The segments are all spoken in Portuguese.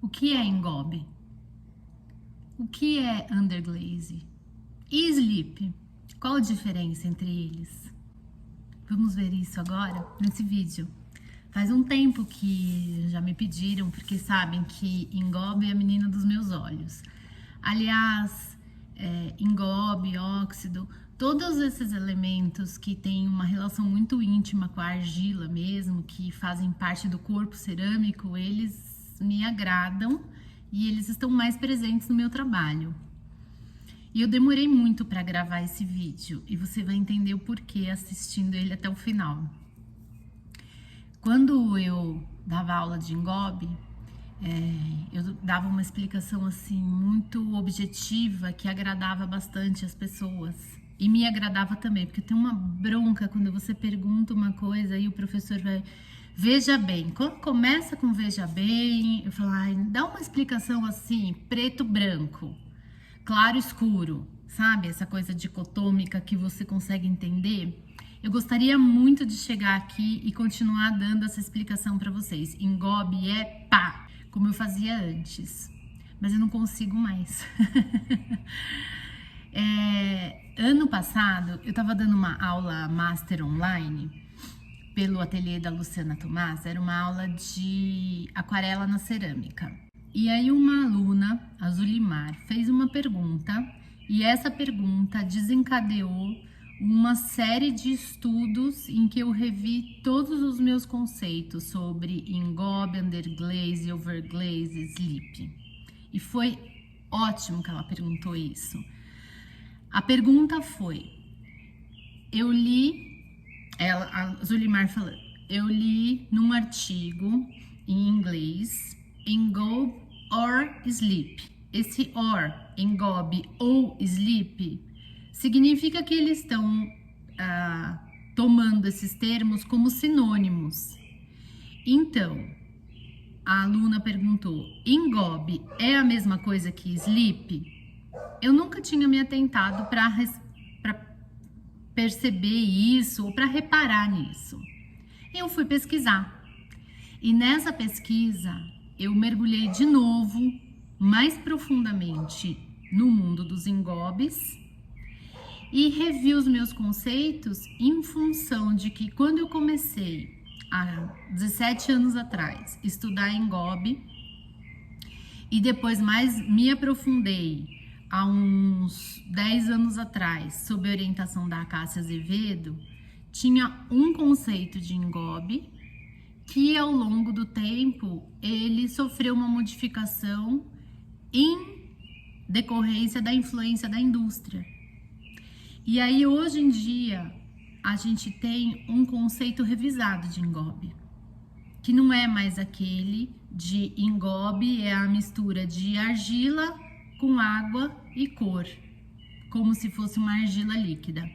O que é engobe? O que é underglaze? E sleep? Qual a diferença entre eles? Vamos ver isso agora nesse vídeo. Faz um tempo que já me pediram, porque sabem que engobe é a menina dos meus olhos. Aliás, engobe, óxido, todos esses elementos que têm uma relação muito íntima com a argila mesmo, que fazem parte do corpo cerâmico, eles me agradam e eles estão mais presentes no meu trabalho. E eu demorei muito para gravar esse vídeo e você vai entender o porquê assistindo ele até o final. Quando eu dava aula de engobe, eu dava uma explicação assim muito objetiva que agradava bastante as pessoas. E me agradava também, porque tem uma bronca quando você pergunta uma coisa e o professor vai... Veja bem, quando começa com veja bem, eu falo, dá uma explicação assim, preto, branco, claro, escuro, sabe? Essa coisa dicotômica que você consegue entender. Eu gostaria muito de chegar aqui e continuar dando essa explicação para vocês. Engobe é pá, como eu fazia antes, mas eu não consigo mais. Ano passado, eu estava dando uma aula master online pelo ateliê da Luciana Tomás, era uma aula de aquarela na cerâmica. E aí uma aluna, a Zulimar, fez uma pergunta e essa pergunta desencadeou uma série de estudos em que eu revi todos os meus conceitos sobre engobe, underglaze, overglaze, sleep. E foi ótimo que ela perguntou isso. A pergunta foi, a Zulimar falando, eu li num artigo em inglês, engobe or sleep. Esse or, engobe ou sleep, significa que eles estão tomando esses termos como sinônimos. Então, a aluna perguntou, engobe é a mesma coisa que sleep? Eu nunca tinha me atentado para perceber isso ou para reparar nisso. Eu fui pesquisar e nessa pesquisa eu mergulhei de novo, mais profundamente no mundo dos engobes e revi os meus conceitos em função de que quando eu comecei há 17 anos atrás estudar engobe e depois mais me aprofundei há uns 10 anos atrás, sob a orientação da Cássia Azevedo, tinha um conceito de engobe que ao longo do tempo ele sofreu uma modificação em decorrência da influência da indústria. E aí hoje em dia a gente tem um conceito revisado de engobe, que não é mais aquele de engobe, é a mistura de argila com água e cor, como se fosse uma argila líquida.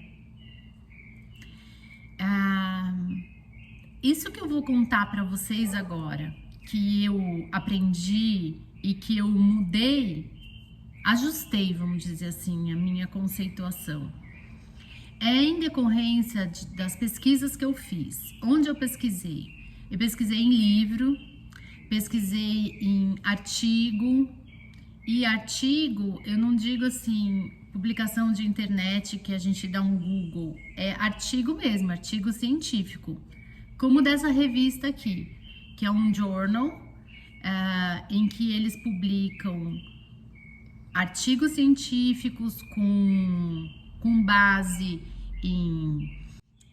Isso que eu vou contar para vocês agora, que eu aprendi e que eu mudei, ajustei, vamos dizer assim, a minha conceituação. É em decorrência das pesquisas que eu fiz. Onde eu pesquisei? Eu pesquisei em livro, pesquisei em artigo, e artigo, eu não digo assim, publicação de internet que a gente dá um Google, é artigo mesmo, artigo científico, como dessa revista aqui, que é um journal, em que eles publicam artigos científicos com base em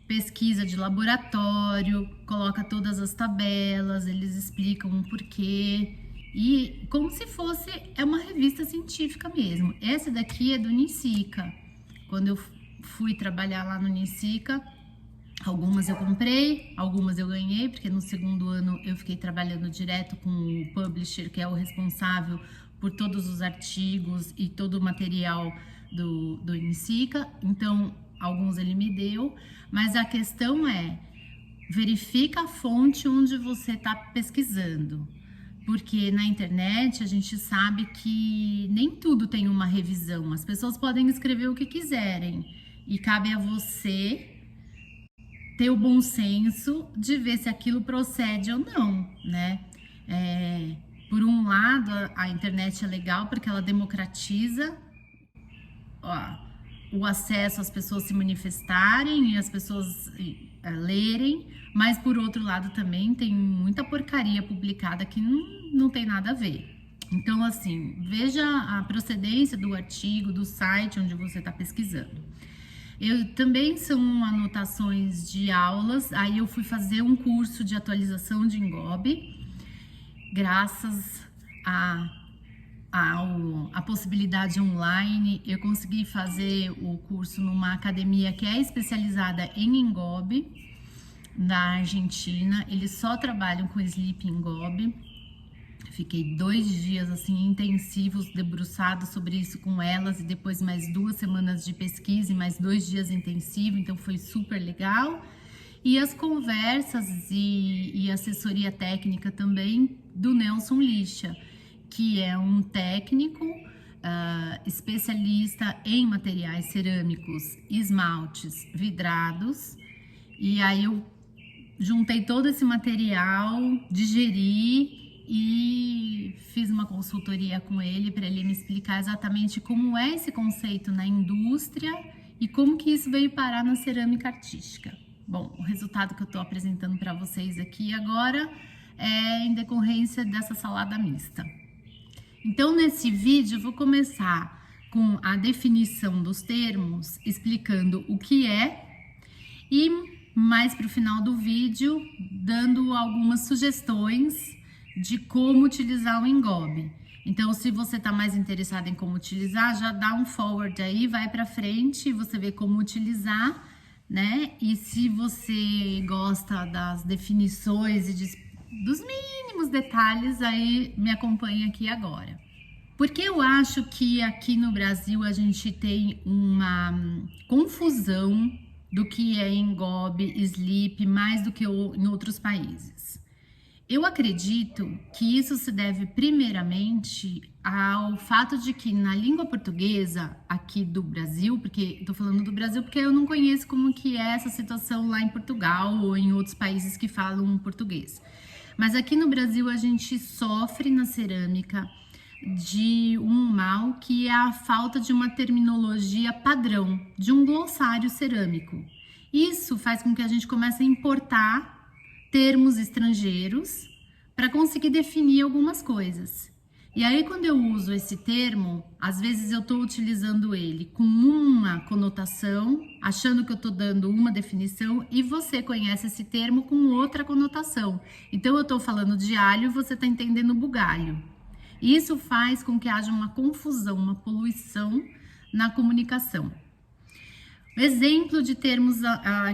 pesquisa de laboratório, coloca todas as tabelas, eles explicam o porquê, e como se fosse uma revista científica mesmo. Essa daqui é do NICICA. Quando eu fui trabalhar lá no NICICA, algumas eu comprei, algumas eu ganhei, porque no segundo ano eu fiquei trabalhando direto com o publisher, que é o responsável por todos os artigos e todo o material do NICICA. Então, alguns ele me deu, mas a questão é, verifica a fonte onde você está pesquisando. Porque na internet a gente sabe que nem tudo tem uma revisão. As pessoas podem escrever o que quiserem e cabe a você ter o bom senso de ver se aquilo procede ou não, né? Por um lado, lado, a internet é legal porque ela democratiza o acesso às pessoas se manifestarem e as pessoas lerem, mas por outro lado também tem muita porcaria publicada que não tem nada a ver. Então, assim, veja a procedência do artigo, do site onde você está pesquisando. Também são anotações de aulas, aí eu fui fazer um curso de atualização de Ngobi, graças a possibilidade online, eu consegui fazer o curso numa academia que é especializada em Ngobi, na Argentina. Eles só trabalham com Sleep Ngobi. Fiquei 2 dias assim intensivos, debruçados sobre isso com elas, e depois mais 2 semanas de pesquisa e mais 2 dias intensivos, então foi super legal. E as conversas e assessoria técnica também do Nelson Lixa, que é um técnico especialista em materiais cerâmicos, esmaltes, vidrados. E aí eu juntei todo esse material, digeri e fiz uma consultoria com ele para ele me explicar exatamente como é esse conceito na indústria e como que isso veio parar na cerâmica artística. Bom, o resultado que eu estou apresentando para vocês aqui agora é em decorrência dessa salada mista. Então, nesse vídeo, eu vou começar com a definição dos termos, explicando o que é, e mais para o final do vídeo, dando algumas sugestões de como utilizar o Ngobi. Então, se você está mais interessado em como utilizar, já dá um forward aí, vai para frente e você vê como utilizar, né? E se você gosta das definições e dos mínimos detalhes, aí me acompanha aqui agora. Porque eu acho que aqui no Brasil a gente tem uma confusão do que é Ngobi, Sleep, mais do que em outros países. Eu acredito que isso se deve primeiramente ao fato de que na língua portuguesa aqui do Brasil, porque estou falando do Brasil porque eu não conheço como que é essa situação lá em Portugal ou em outros países que falam português. Mas aqui no Brasil a gente sofre na cerâmica de um mal que é a falta de uma terminologia padrão, de um glossário cerâmico. Isso faz com que a gente comece a importar termos estrangeiros para conseguir definir algumas coisas. E aí, quando eu uso esse termo, às vezes eu estou utilizando ele com uma conotação, achando que eu estou dando uma definição, e você conhece esse termo com outra conotação. Então, eu estou falando de alho e você está entendendo bugalho. Isso faz com que haja uma confusão, uma poluição na comunicação. Exemplo de termos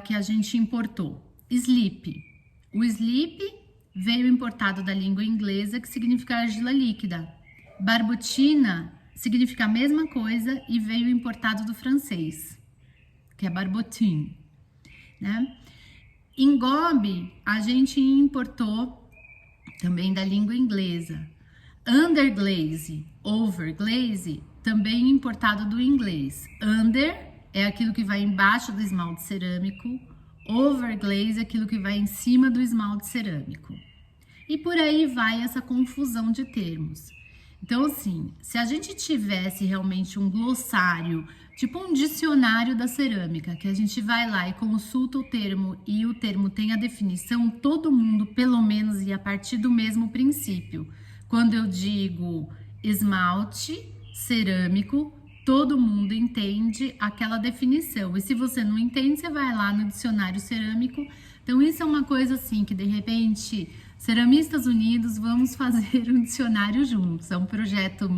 que a gente importou. Sleep. O sleep veio importado da língua inglesa, que significa argila líquida. Barbotina significa a mesma coisa e veio importado do francês, que é barbotine, né? Ngobi a gente importou também da língua inglesa. Underglaze, overglaze, também importado do inglês. Under é aquilo que vai embaixo do esmalte cerâmico. Overglaze é aquilo que vai em cima do esmalte cerâmico. E por aí vai essa confusão de termos. Então, assim, se a gente tivesse realmente um glossário, tipo um dicionário da cerâmica, que a gente vai lá e consulta o termo e o termo tem a definição, todo mundo, pelo menos, ia partir do mesmo princípio. Quando eu digo esmalte cerâmico, todo mundo entende aquela definição. E se você não entende, você vai lá no dicionário cerâmico. Então, isso é uma coisa assim que, de repente, Ceramistas Unidos, vamos fazer um dicionário juntos. É um projeto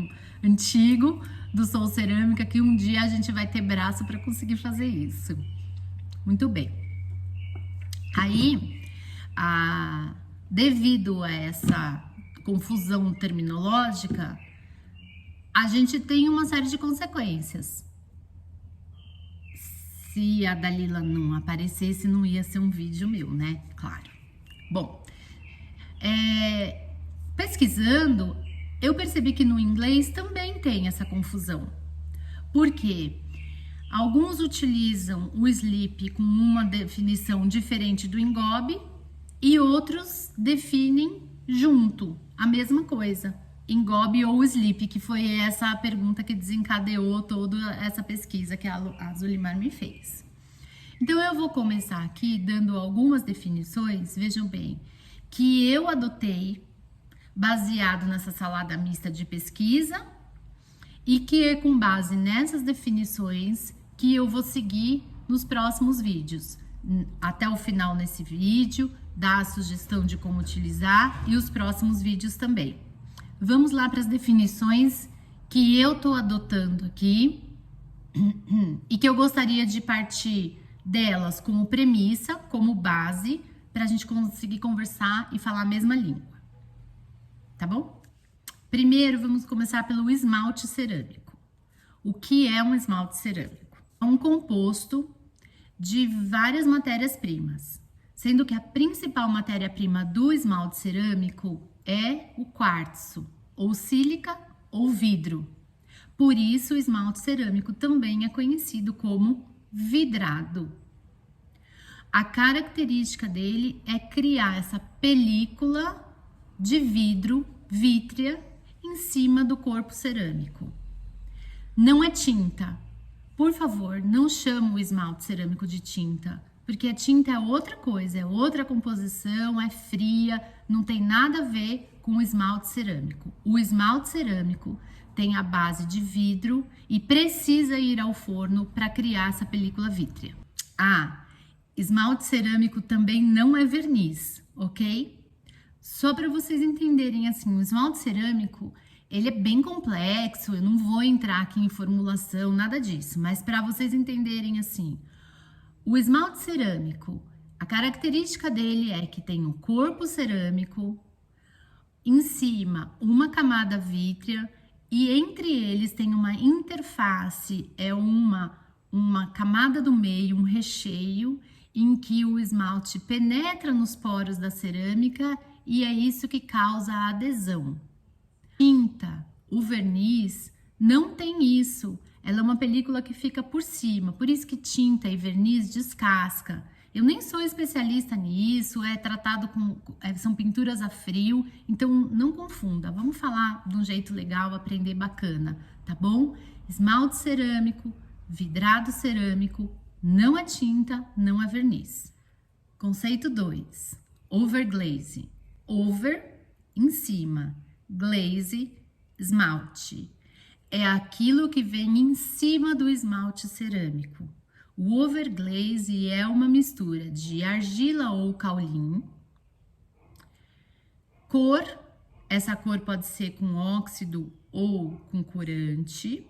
antigo do Sou Cerâmica que um dia a gente vai ter braço para conseguir fazer isso. Muito bem. Aí, devido a essa confusão terminológica, a gente tem uma série de consequências. Se a Dalila não aparecesse, não ia ser um vídeo meu, né? Claro. Bom, pesquisando, eu percebi que no inglês também tem essa confusão. Por quê? Alguns utilizam o sleep com uma definição diferente do Ngobi e outros definem junto a mesma coisa. engobe ou sleep, que foi essa a pergunta que desencadeou toda essa pesquisa que a Zulimar me fez. Então, eu vou começar aqui dando algumas definições, vejam bem, que eu adotei baseado nessa salada mista de pesquisa e que é com base nessas definições que eu vou seguir nos próximos vídeos. Até o final nesse vídeo, dar a sugestão de como utilizar e os próximos vídeos também. Vamos lá para as definições que eu tô adotando aqui e que eu gostaria de partir delas como premissa, como base, para a gente conseguir conversar e falar a mesma língua. Tá bom? Primeiro, vamos começar pelo esmalte cerâmico. O que é um esmalte cerâmico? É um composto de várias matérias-primas, sendo que a principal matéria-prima do esmalte cerâmico é o quartzo, ou sílica, ou vidro. Por isso, o esmalte cerâmico também é conhecido como vidrado. A característica dele é criar essa película de vidro vítrea em cima do corpo cerâmico. Não é tinta. Por favor, não chame o esmalte cerâmico de tinta, porque a tinta é outra coisa, é outra composição, é fria, não tem nada a ver com o esmalte cerâmico. O esmalte cerâmico tem a base de vidro e precisa ir ao forno para criar essa película vítrea. Esmalte cerâmico também não é verniz, ok? Só para vocês entenderem assim, o esmalte cerâmico, ele é bem complexo, eu não vou entrar aqui em formulação, nada disso, mas para vocês entenderem assim, o esmalte cerâmico, a característica dele é que tem um corpo cerâmico, em cima uma camada vítrea e entre eles tem uma interface, é uma camada do meio, um recheio, em que o esmalte penetra nos poros da cerâmica e é isso que causa a adesão. Tinta, o verniz, não tem isso. Ela é uma película que fica por cima, por isso que tinta e verniz descasca. Eu nem sou especialista nisso, é tratado são pinturas a frio, então não confunda. Vamos falar de um jeito legal, aprender bacana, tá bom? Esmalte cerâmico, vidrado cerâmico, não é tinta, não é verniz. Conceito 2, overglaze. Over, em cima, glaze, esmalte. É aquilo que vem em cima do esmalte cerâmico. O overglaze é uma mistura de argila ou caulim. Cor, essa cor pode ser com óxido ou com corante.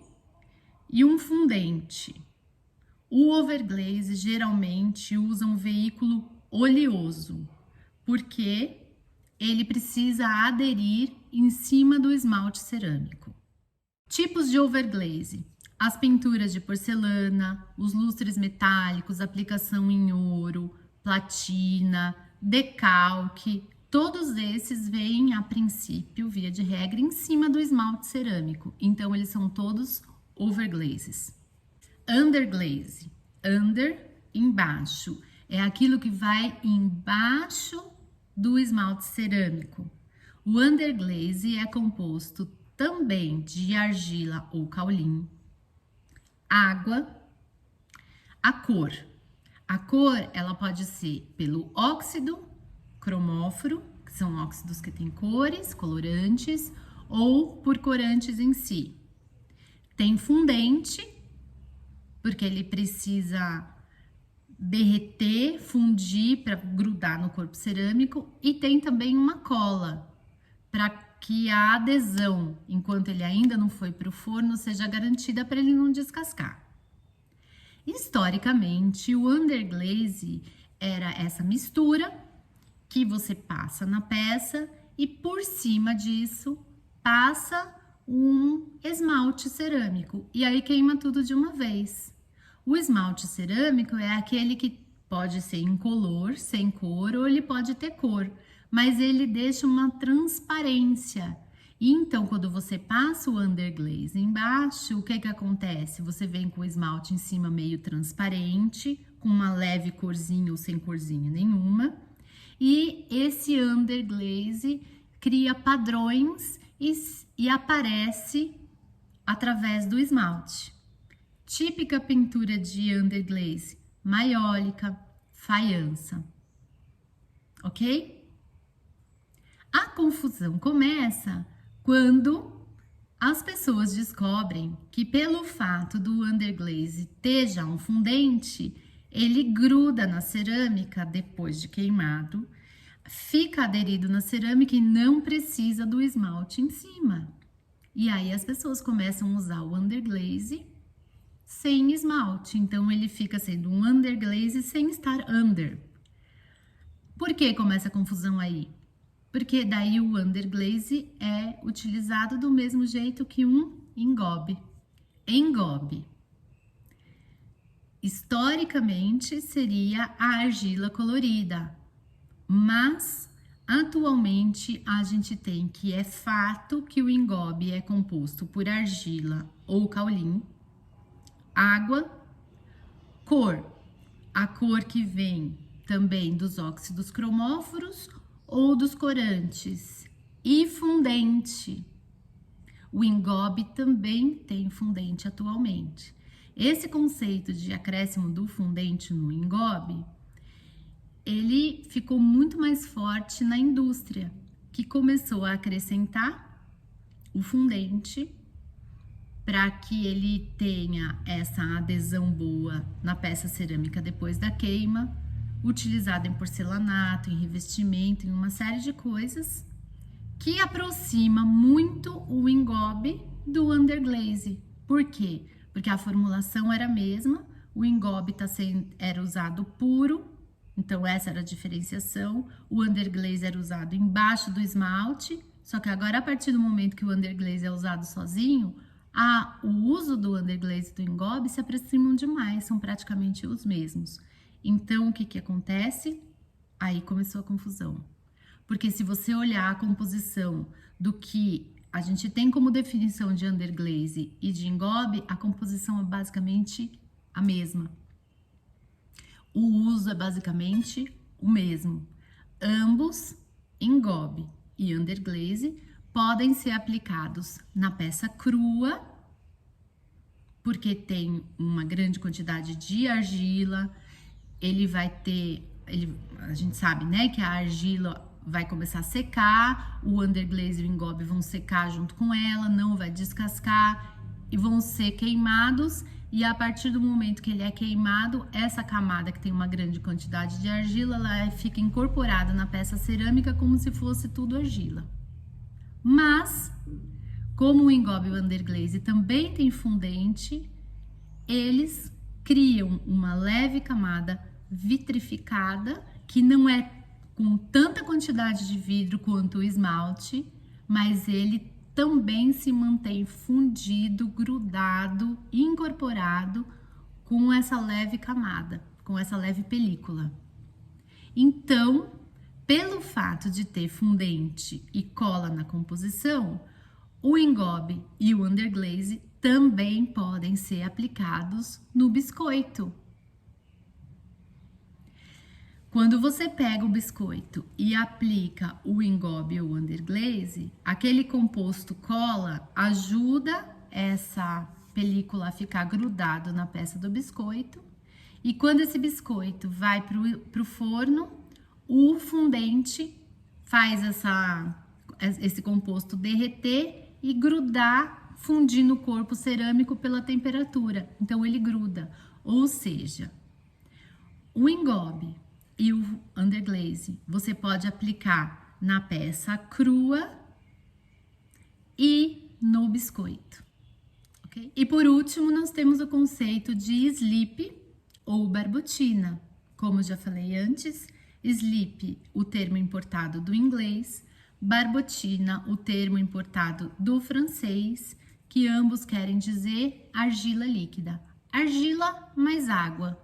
E um fundente. O overglaze geralmente usa um veículo oleoso, porque ele precisa aderir em cima do esmalte cerâmico. Tipos de overglaze: as pinturas de porcelana, os lustres metálicos, aplicação em ouro, platina, decalque, todos esses vêm a princípio, via de regra, em cima do esmalte cerâmico. Então, eles são todos overglazes. Underglaze, under, embaixo, é aquilo que vai embaixo do esmalte cerâmico. O underglaze é composto também de argila ou caulim, água, a cor. A cor, ela pode ser pelo óxido cromóforo, que são óxidos que têm cores, colorantes, ou por corantes em si. Tem fundente, porque ele precisa derreter, fundir para grudar no corpo cerâmico, e tem também uma cola, para que a adesão, enquanto ele ainda não foi para o forno, seja garantida para ele não descascar. Historicamente, o underglaze era essa mistura que você passa na peça e por cima disso passa um esmalte cerâmico e aí queima tudo de uma vez. O esmalte cerâmico é aquele que pode ser incolor, sem cor, ou ele pode ter cor, mas ele deixa uma transparência. E então, quando você passa o underglaze embaixo, o que que acontece? Você vem com o esmalte em cima meio transparente, com uma leve corzinha ou sem corzinha nenhuma, e esse underglaze cria padrões e aparece através do esmalte. Típica pintura de underglaze, maiólica, faiança, ok? A confusão começa quando as pessoas descobrem que pelo fato do underglaze ter já um fundente, ele gruda na cerâmica depois de queimado, fica aderido na cerâmica e não precisa do esmalte em cima. E aí as pessoas começam a usar o underglaze sem esmalte, então ele fica sendo um underglaze sem estar under. Por que começa a confusão aí? Porque daí o underglaze é utilizado do mesmo jeito que um engobe. Engobe, historicamente, seria a argila colorida, mas atualmente a gente tem que é fato que o engobe é composto por argila ou caulim, água, cor, a cor que vem também dos óxidos cromóforos ou dos corantes, e fundente. O engobe também tem fundente atualmente. Esse conceito de acréscimo do fundente no engobe, ele ficou muito mais forte na indústria, que começou a acrescentar o fundente para que ele tenha essa adesão boa na peça cerâmica depois da queima, utilizado em porcelanato, em revestimento, em uma série de coisas, que aproxima muito o engobe do underglaze. Por quê? Porque a formulação era a mesma, o engobe era usado puro, então essa era a diferenciação, o underglaze era usado embaixo do esmalte, só que agora a partir do momento que o underglaze é usado sozinho, o uso do underglaze e do engobe se aproximam demais, são praticamente os mesmos. Então, o que acontece? Aí começou a confusão. Porque se você olhar a composição do que a gente tem como definição de underglaze e de engobe, a composição é basicamente a mesma. O uso é basicamente o mesmo. Ambos, engobe e underglaze, podem ser aplicados na peça crua, porque tem uma grande quantidade de argila, ele vai ter, a gente sabe, né, que a argila vai começar a secar, o underglaze e o engobe vão secar junto com ela, não vai descascar e vão ser queimados, e a partir do momento que ele é queimado, essa camada que tem uma grande quantidade de argila, ela fica incorporada na peça cerâmica como se fosse tudo argila. Mas, como o engobe e o underglaze também tem fundente, eles criam uma leve camada vitrificada, que não é com tanta quantidade de vidro quanto o esmalte, mas ele também se mantém fundido, grudado, incorporado com essa leve camada, com essa leve película. Então, pelo fato de ter fundente e cola na composição, o engobe e o underglaze também podem ser aplicados no biscoito. Quando você pega o biscoito e aplica o engobe ou underglaze, aquele composto cola ajuda essa película a ficar grudado na peça do biscoito, e quando esse biscoito vai para o forno, o fundente faz esse composto derreter e grudar, fundir no corpo cerâmico pela temperatura. Então, ele gruda. Ou seja, o engobe e o underglaze você pode aplicar na peça crua e no biscoito. Okay? E por último, nós temos o conceito de slip ou barbotina. Como já falei antes, slip, o termo importado do inglês, barbotina, o termo importado do francês, que ambos querem dizer argila líquida. Argila mais água.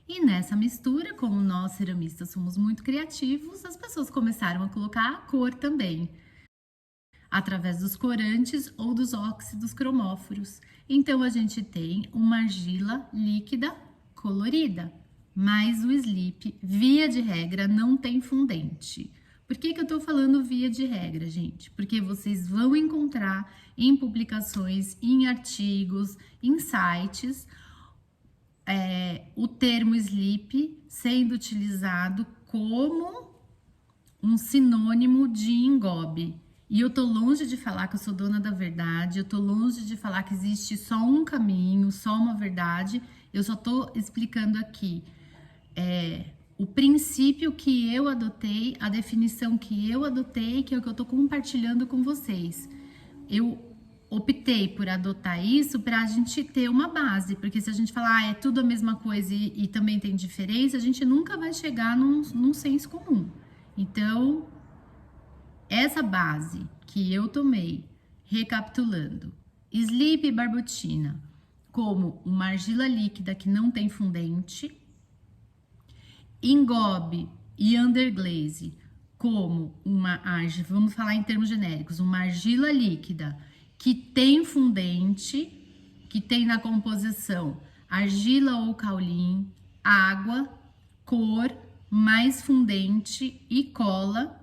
E nessa mistura, como nós ceramistas somos muito criativos, as pessoas começaram a colocar a cor também, através dos corantes ou dos óxidos cromóforos. Então, a gente tem uma argila líquida colorida. Mas o slip, via de regra, não tem fundente. Por que eu tô falando via de regra, gente? Porque vocês vão encontrar em publicações, em artigos, em sites, o termo sleep sendo utilizado como um sinônimo de engobe. E eu tô longe de falar que eu sou dona da verdade, eu tô longe de falar que existe só um caminho, só uma verdade. Eu só tô explicando aqui o princípio que eu adotei, a definição que eu adotei, que é o que eu tô compartilhando com vocês. Eu optei por adotar isso para a gente ter uma base, porque se a gente falar é tudo a mesma coisa e também tem diferença, a gente nunca vai chegar num senso comum. Então, essa base que eu tomei, recapitulando, Sleep Barbotina como uma argila líquida que não tem fundente, Engobe e Underglaze como uma argila, vamos falar em termos genéricos, uma argila líquida que tem fundente, que tem na composição argila ou caule, água, cor, mais fundente e cola.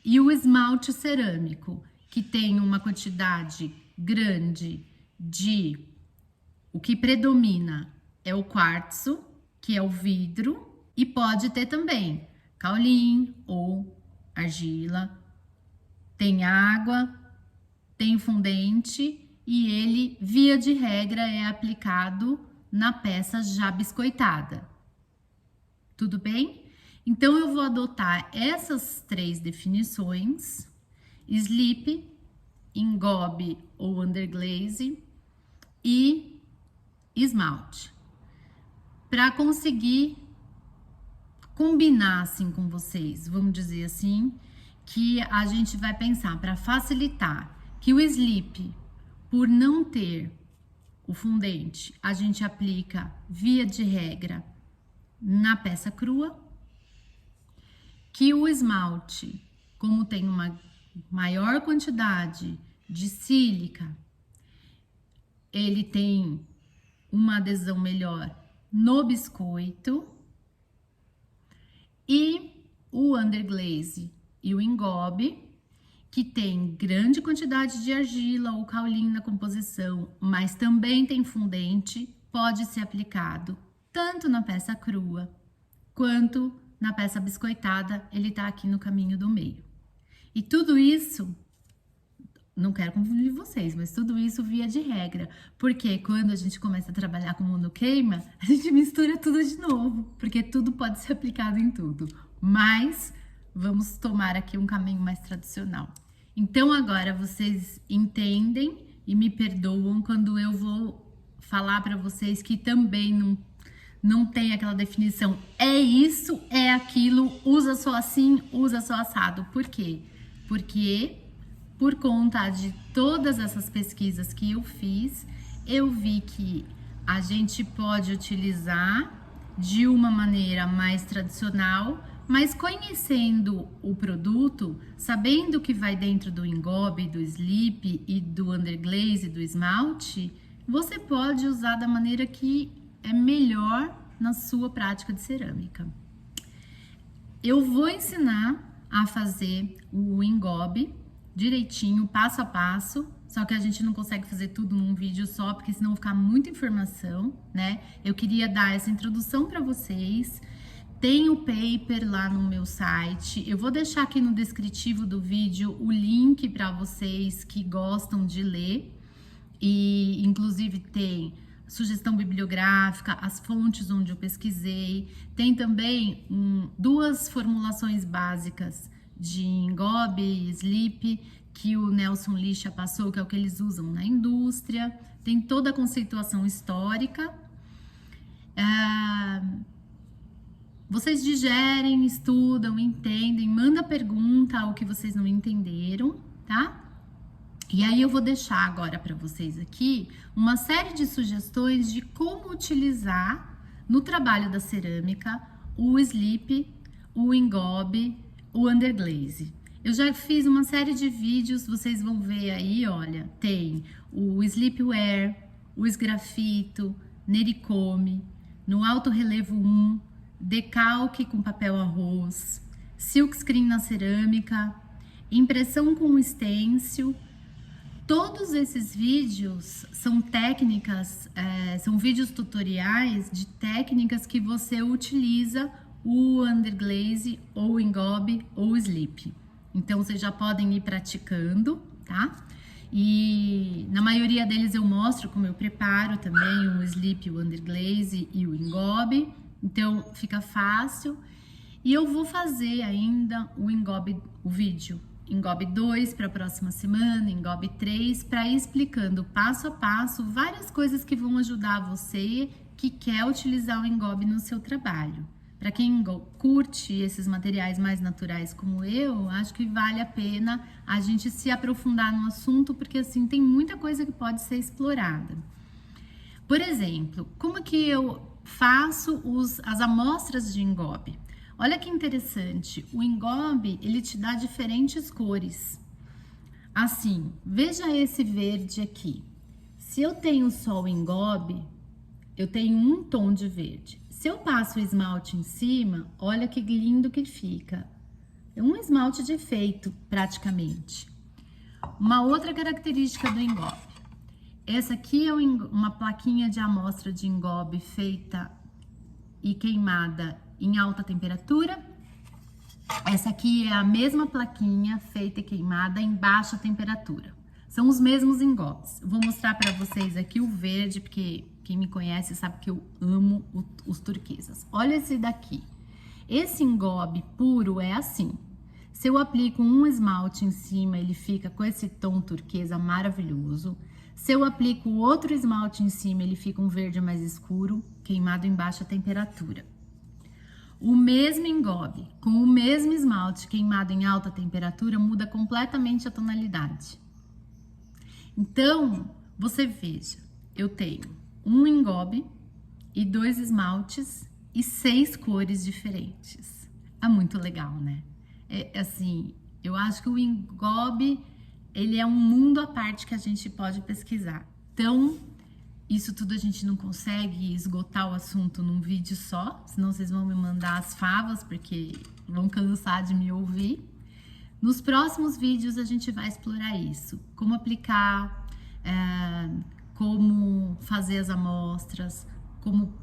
E o esmalte cerâmico, que tem uma quantidade grande de... O que predomina é o quartzo, que é o vidro, e pode ter também caule ou argila, tem água, tem fundente e ele, via de regra, é aplicado na peça já biscoitada. Tudo bem? Então, eu vou adotar essas 3 definições, sleep, engobe ou underglaze e esmalte, para conseguir combinar assim com vocês, vamos dizer assim, que a gente vai pensar para facilitar que o sleep, por não ter o fundente, a gente aplica via de regra na peça crua, que o esmalte, como tem uma maior quantidade de sílica, ele tem uma adesão melhor no biscoito, e o underglaze e o engobe, que tem grande quantidade de argila ou caule na composição, mas também tem fundente, pode ser aplicado tanto na peça crua quanto na peça biscoitada, ele tá aqui no caminho do meio. E tudo isso, não quero confundir vocês, mas tudo isso via de regra, porque quando a gente começa a trabalhar com monoqueima, a gente mistura tudo de novo, porque tudo pode ser aplicado em tudo, mas vamos tomar aqui um caminho mais tradicional. Então agora vocês entendem e me perdoam quando eu vou falar para vocês que também não tem aquela definição, é isso, é aquilo, usa só assim, usa só assado. Por quê? Porque por conta de todas essas pesquisas que eu fiz, eu vi que a gente pode utilizar de uma maneira mais tradicional, mas conhecendo o produto, sabendo que vai dentro do engobe, do sleep e do underglaze, do esmalte, você pode usar da maneira que é melhor na sua prática de cerâmica. Eu vou ensinar a fazer o engobe direitinho, passo a passo, só que a gente não consegue fazer tudo num vídeo só, porque senão fica muita informação, né? Eu queria dar essa introdução para vocês. Tem o paper lá no meu site. Eu vou deixar aqui no descritivo do vídeo o link para vocês que gostam de ler. E inclusive tem sugestão bibliográfica, as fontes onde eu pesquisei. Tem também 2 formulações básicas de engobe e sleep que o Nelson Lixa passou, que é o que eles usam na indústria. Tem toda a conceituação histórica. Vocês digerem, estudam, entendem, manda pergunta o que vocês não entenderam, tá? E aí eu vou deixar agora para vocês aqui uma série de sugestões de como utilizar no trabalho da cerâmica o sleep, o engobe, o underglaze. Eu já fiz uma série de vídeos, vocês vão ver aí, olha, tem o sleepwear, o esgrafito, nericome, no alto relevo 1, decalque com papel arroz, silkscreen na cerâmica, impressão com stencil. Todos esses vídeos são técnicas, são vídeos tutoriais de técnicas que você utiliza o underglaze, ou engobe, ou slip. Então, vocês já podem ir praticando, tá? E na maioria deles eu mostro como eu preparo também o slip, o underglaze e o engobe. Então, fica fácil. E eu vou fazer ainda o engobe, o vídeo engobe 2 para a próxima semana, engobe 3, para ir explicando passo a passo várias coisas que vão ajudar você que quer utilizar o engobe no seu trabalho. Para quem curte esses materiais mais naturais como eu, acho que vale a pena a gente se aprofundar no assunto, porque assim tem muita coisa que pode ser explorada. Por exemplo, como que eu faço as amostras de engobe? Olha que interessante, o engobe, ele te dá diferentes cores. Assim, veja esse verde aqui. Se eu tenho só o engobe, eu tenho um tom de verde. Se eu passo o esmalte em cima, olha que lindo que fica. É um esmalte de efeito, praticamente. Uma outra característica do engobe. Essa aqui é uma plaquinha de amostra de engobe feita e queimada em alta temperatura. Essa aqui é a mesma plaquinha feita e queimada em baixa temperatura. São os mesmos engobes. Vou mostrar para vocês aqui o verde, porque quem me conhece sabe que eu amo os turquesas. Olha esse daqui. Esse engobe puro é assim. Se eu aplico um esmalte em cima, ele fica com esse tom turquesa maravilhoso. Se eu aplico outro esmalte em cima, ele fica um verde mais escuro, queimado em baixa temperatura. O mesmo engobe, com o mesmo esmalte queimado em alta temperatura, muda completamente a tonalidade. Então, você veja, eu tenho um engobe e 2 esmaltes e 6 cores diferentes. É muito legal, né? Assim, eu acho que o engobe, ele é um mundo à parte que a gente pode pesquisar. Então, isso tudo a gente não consegue esgotar o assunto num vídeo só, senão vocês vão me mandar as favas, porque vão cansar de me ouvir. Nos próximos vídeos a gente vai explorar isso, como aplicar, como fazer as amostras, como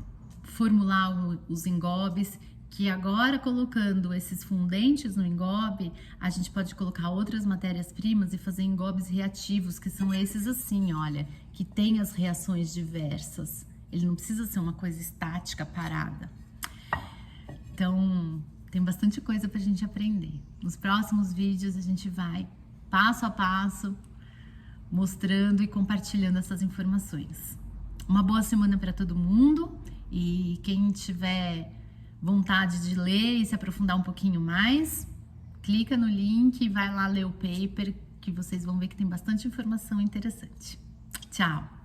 formular os engobes, que agora colocando esses fundentes no engobe, a gente pode colocar outras matérias-primas e fazer engobes reativos, que são esses assim, olha, que tem as reações diversas. Ele não precisa ser uma coisa estática, parada. Então, tem bastante coisa pra gente aprender. Nos próximos vídeos a gente vai passo a passo mostrando e compartilhando essas informações. Uma boa semana para todo mundo, e quem tiver vontade de ler e se aprofundar um pouquinho mais, clica no link e vai lá ler o paper, que vocês vão ver que tem bastante informação interessante. Tchau!